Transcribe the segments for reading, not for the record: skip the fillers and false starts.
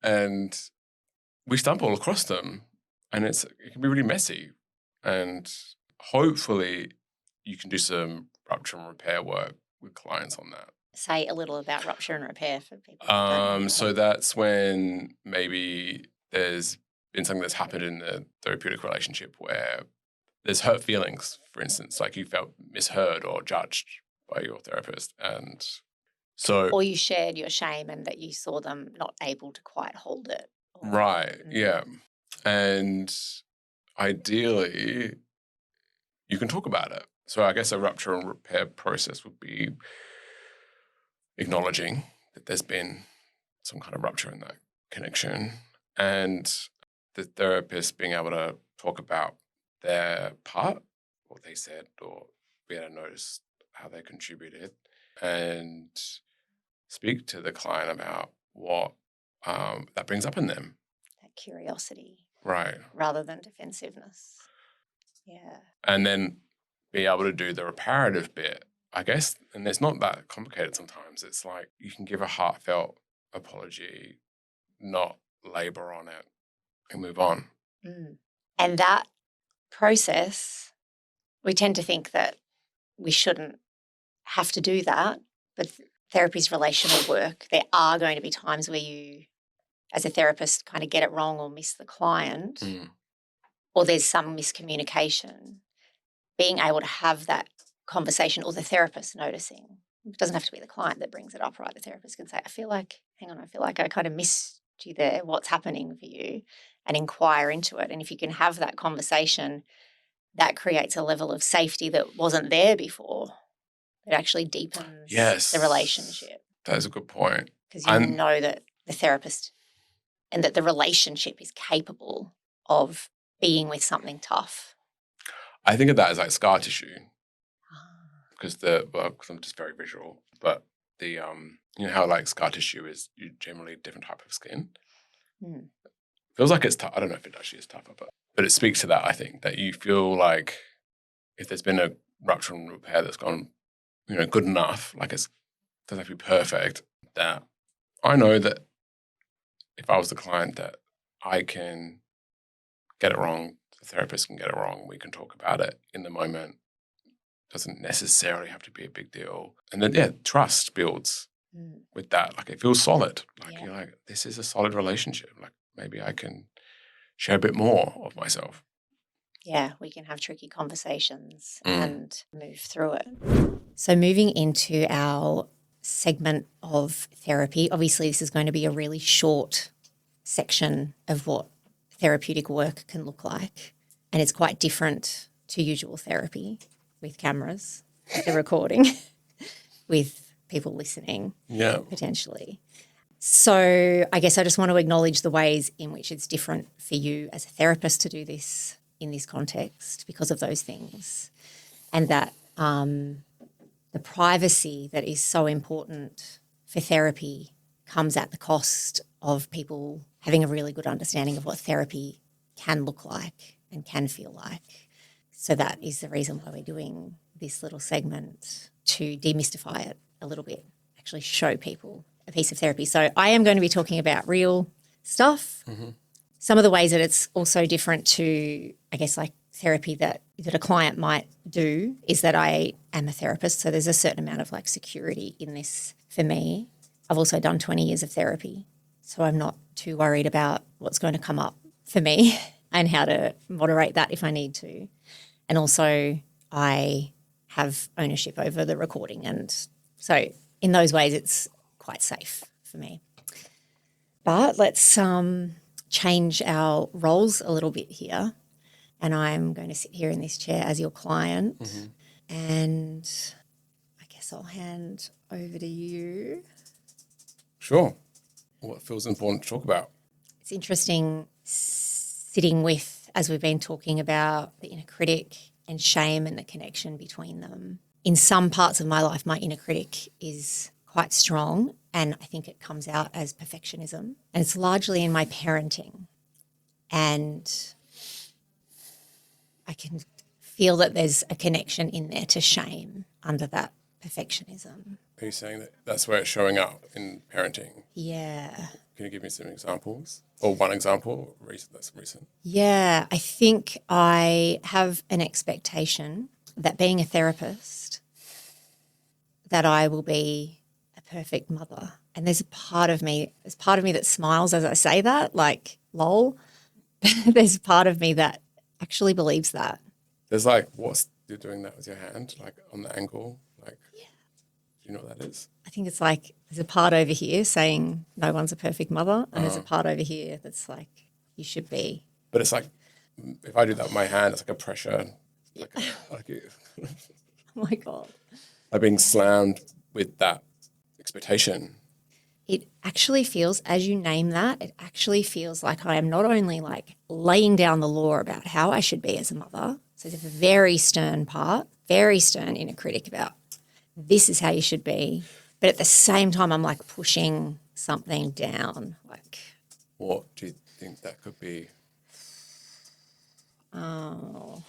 and we stumble across them, and it can be really messy. And hopefully you can do some rupture and repair work with clients on that. Say a little about rupture and repair for people. Who don't know. So that's when maybe there's been something that's happened in the therapeutic relationship where there's hurt feelings, for instance, like you felt misheard or judged by your therapist. And so, or you shared your shame and that you saw them not able to quite hold it. Right, yeah. And ideally, you can talk about it. So I guess a rupture and repair process would be acknowledging that there's been some kind of rupture in that connection, and the therapist being able to talk about their part, what they said, or be able to notice how they contributed, and speak to the client about what that brings up in them. That curiosity. Right. Rather than defensiveness. Yeah. And then be able to do the reparative bit, I guess, and it's not that complicated sometimes. It's like you can give a heartfelt apology, not labor on it, and move on. And that process, we tend to think that we shouldn't have to do that, but therapy is relational work. There are going to be times where you, as a therapist, kind of get it wrong or miss the client, or there's some miscommunication. Being able to have that conversation, or the therapist noticing, it doesn't have to be the client that brings it up, right? The therapist can say, I feel like I kind of missed you there. What's happening for you? And inquire into it. And if you can have that conversation, that creates a level of safety that wasn't there before. It actually deepens the relationship. That is a good point. Because you know that the therapist and that the relationship is capable of being with something tough. I think of that as like scar tissue, because I'm just very visual, but the you know how like scar tissue is generally a different type of skin. Feels like it's tough. I don't know if it actually is tougher, but it speaks to that. I think that you feel like if there's been a rupture and repair that's gone, good enough, like it doesn't have to be perfect. That I know that if I was the client, that I can get it wrong, the therapist can get it wrong, we can talk about it in the moment. Doesn't necessarily have to be a big deal. And then, trust builds with that. Like it feels solid. Like you're like, this is a solid relationship. Like maybe I can share a bit more of myself. Yeah, we can have tricky conversations and move through it. So moving into our segment of therapy, obviously this is going to be a really short section of what therapeutic work can look like. And it's quite different to usual therapy with cameras, the recording, with people listening, potentially. So I guess I just want to acknowledge the ways in which it's different for you as a therapist to do this in this context because of those things, and that the privacy that is so important for therapy comes at the cost of people having a really good understanding of what therapy can look like and can feel like. So that is the reason why we're doing this little segment, to demystify it a little bit, actually show people a piece of therapy. So I am going to be talking about real stuff. Some of the ways that it's also different to, I guess, like therapy that a client might do is that I am a therapist. So there's a certain amount of like security in this for me. I've also done 20 years of therapy, so I'm not too worried about what's going to come up for me and how to moderate that if I need to. And also I have ownership over the recording. And so in those ways it's quite safe for me. But let's change our roles a little bit here. And I'm going to sit here in this chair as your client. And I guess I'll hand over to you. Sure. What feels important to talk about? It's interesting sitting with, as we've been talking about, the inner critic and shame and the connection between them. In some parts of my life, my inner critic is quite strong, and I think it comes out as perfectionism. And it's largely in my parenting. And I can feel that there's a connection in there to shame under that perfectionism. Are you saying that that's where it's showing up in parenting? Yeah. Can you give me some examples? Or one example that's recent? Yeah. I think I have an expectation that being a therapist, that I will be a perfect mother. And there's a part of me that smiles as I say that, like, lol. There's a part of me that actually believes that. There's like, you're doing that with your hand, like on the angle, like, do you know what that is? I think it's like there's a part over here saying no one's a perfect mother, and there's a part over here that's like you should be. But it's like, if I do that with my hand, it's like a pressure, like Oh my God. like being slammed with that expectation. It actually feels, as you name that, it actually feels like I am not only like laying down the law about how I should be as a mother. So there's a very stern part, very stern inner critic about this is how you should be. But at the same time, I'm like pushing something down. Like, What do you think that could be? I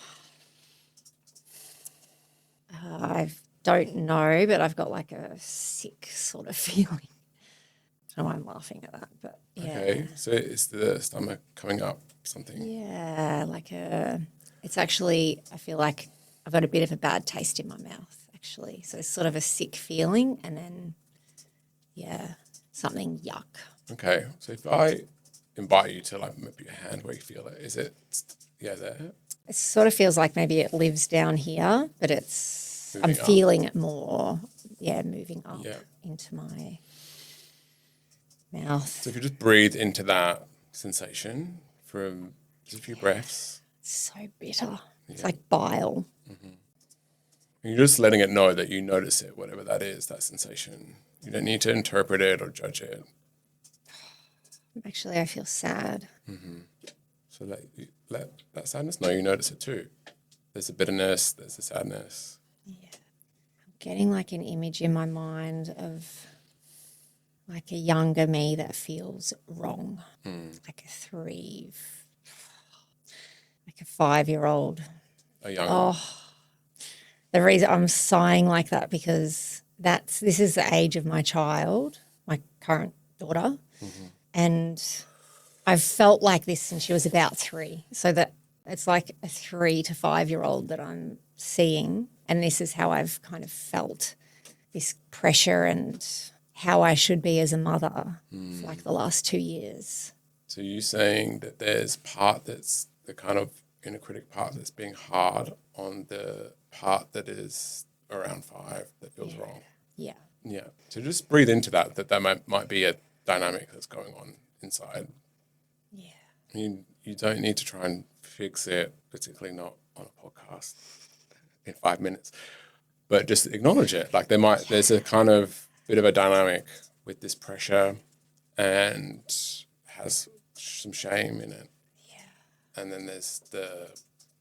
don't know, but I've got like a sick sort of feeling. I don't know why I'm laughing at that, but yeah. Okay, so it's the stomach coming up, something. Yeah, it's actually, I feel like I've got a bit of a bad taste in my mouth, actually. So it's sort of a sick feeling and then, yeah, something yuck. Okay, so if I invite you to like maybe your hand where you feel it, is it, there? It sort of feels like maybe it lives down here, but I'm feeling it more, moving up into my mouth. So if you just breathe into that sensation from just a few breaths. It's so bitter. It's like bile. Mm-hmm. And you're just letting it know that you notice it, whatever that is, that sensation. You don't need to interpret it or judge it. Actually, I feel sad. Mm-hmm. So let that sadness know you notice it too. There's a bitterness, there's a sadness. Yeah. I'm getting like an image in my mind of like a younger me that feels wrong. Like a 5-year-old. A young. Oh, the reason I'm sighing like that because this is the age of my child, my current daughter. Mm-hmm. And I've felt like this since she was about 3. So that it's like a 3 to 5-year-old that I'm seeing. And this is how I've kind of felt this pressure and how I should be as a mother for like the last 2 years. So you're saying that there's part that's the kind of inner critic part that's being hard on the part that is around 5 that feels wrong. Yeah. Yeah. So just breathe into that might be a dynamic that's going on inside. Yeah. You don't need to try and fix it, particularly not on a podcast in 5 minutes, but just acknowledge it. Like there's a kind of bit of a dynamic with this pressure and has some shame in it. Yeah. And then there's the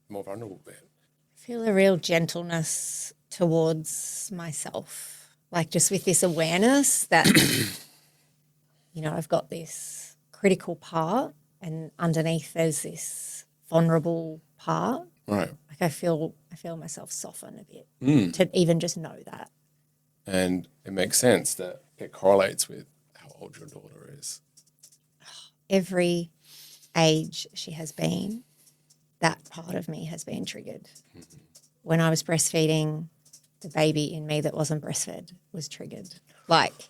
more vulnerable bit. I feel a real gentleness towards myself, like just with this awareness that, I've got this critical part and underneath there's this vulnerable part. Right. Like I feel myself soften a bit to even just know that. And it makes sense that it correlates with how old your daughter is. Every age she has been, that part of me has been triggered. Mm-hmm. When I was breastfeeding, the baby in me that wasn't breastfed was triggered. Like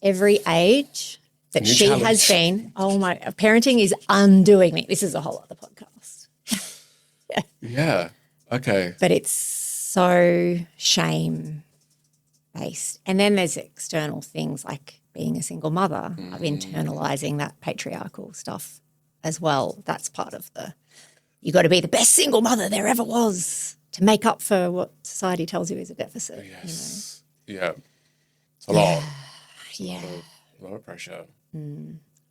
every age that she has been, parenting is undoing me. This is a whole other podcast. Yeah. Okay. But it's so shame-based. And then there's external things like being a single mother. I'm internalizing that patriarchal stuff as well. That's part of you got to be the best single mother there ever was to make up for what society tells you is a deficit. Yes. Yeah. It's a lot. Yeah. A lot of pressure.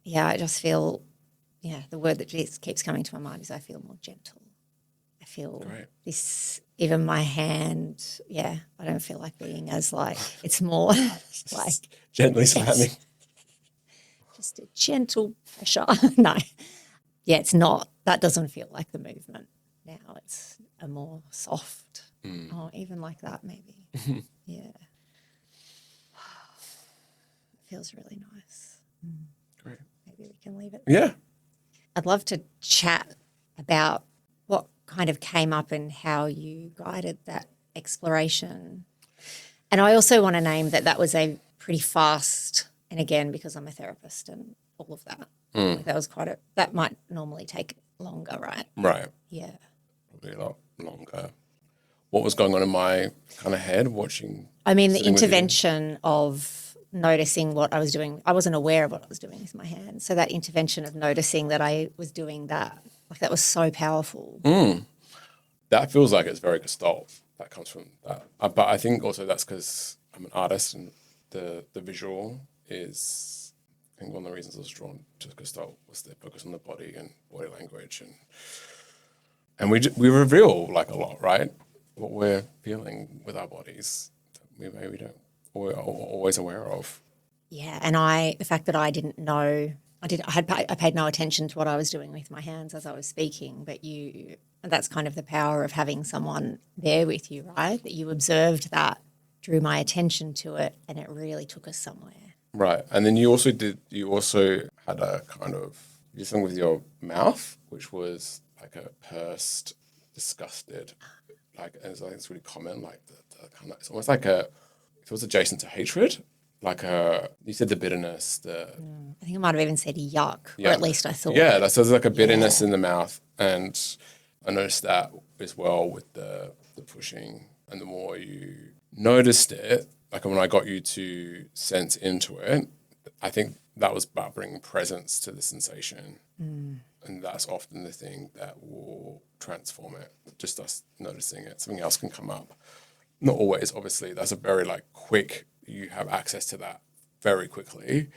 Yeah, I just feel, the word that just keeps coming to my mind is I feel more gentle. I feel this, even my hand, I don't feel like being as like, it's more like. Gently slamming. Just a gentle pressure. No. Yeah, it's not. That doesn't feel like the movement now. It's a more soft, even like that maybe. Yeah. feels really nice. Great. Maybe we can leave it. Yeah. I'd love to chat about what kind of came up and how you guided that exploration. And I also want to name that was a pretty fast, and again, because I'm a therapist and all of that, like that was that might normally take longer, right? Right. Yeah. Probably a lot longer. What was going on in my kind of head watching? I mean, the intervention of noticing what I was doing, I wasn't aware of what I was doing with my hands. So that intervention of noticing that I was doing that, like that was so powerful. That feels like it's very Gestalt. That comes from that. But I think also that's because I'm an artist and the visual is, I think one of the reasons I was drawn to Gestalt was the focus on the body and body language. And we reveal like a lot, right? What we're feeling with our bodies that we maybe don't, or are always aware of. Yeah, and the fact that I didn't know, I paid no attention to what I was doing with my hands as I was speaking, but that's kind of the power of having someone there with you, right? That you observed that, drew my attention to it, and it really took us somewhere. Right, and then you also had a kind of, you did something with your mouth, which was like a pursed, disgusted, like, and it's really common, like the kind of, it's almost like it feels adjacent to hatred. Like you said the bitterness, I think I might have even said yuck, or at least I thought. Yeah, that sounds like a bitterness in the mouth. And I noticed that as well with the pushing. And the more you noticed it, like when I got you to sense into it, I think that was about bringing presence to the sensation. And that's often the thing that will transform it, just us noticing it. Something else can come up. Not always, obviously. That's a very quick, you have access to that very quickly,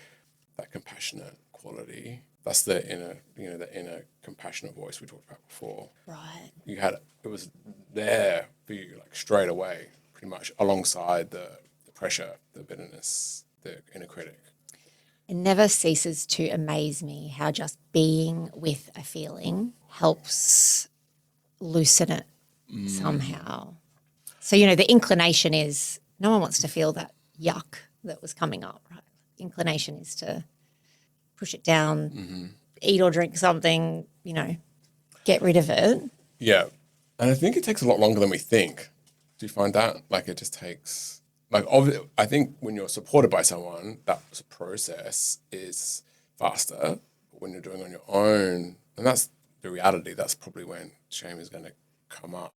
that compassionate quality. That's the inner compassionate voice we talked about before. Right. It was there for you straight away, pretty much alongside the pressure, the bitterness, the inner critic. It never ceases to amaze me how just being with a feeling helps loosen it somehow. So, the inclination is no one wants to feel that yuck that was coming up, right? The inclination is to push it down, eat or drink something, get rid of it. Yeah. And I think it takes a lot longer than we think. Do you find that? It just takes, I think when you're supported by someone, that process is faster. But when you're doing it on your own, and that's the reality, that's probably when shame is going to come up.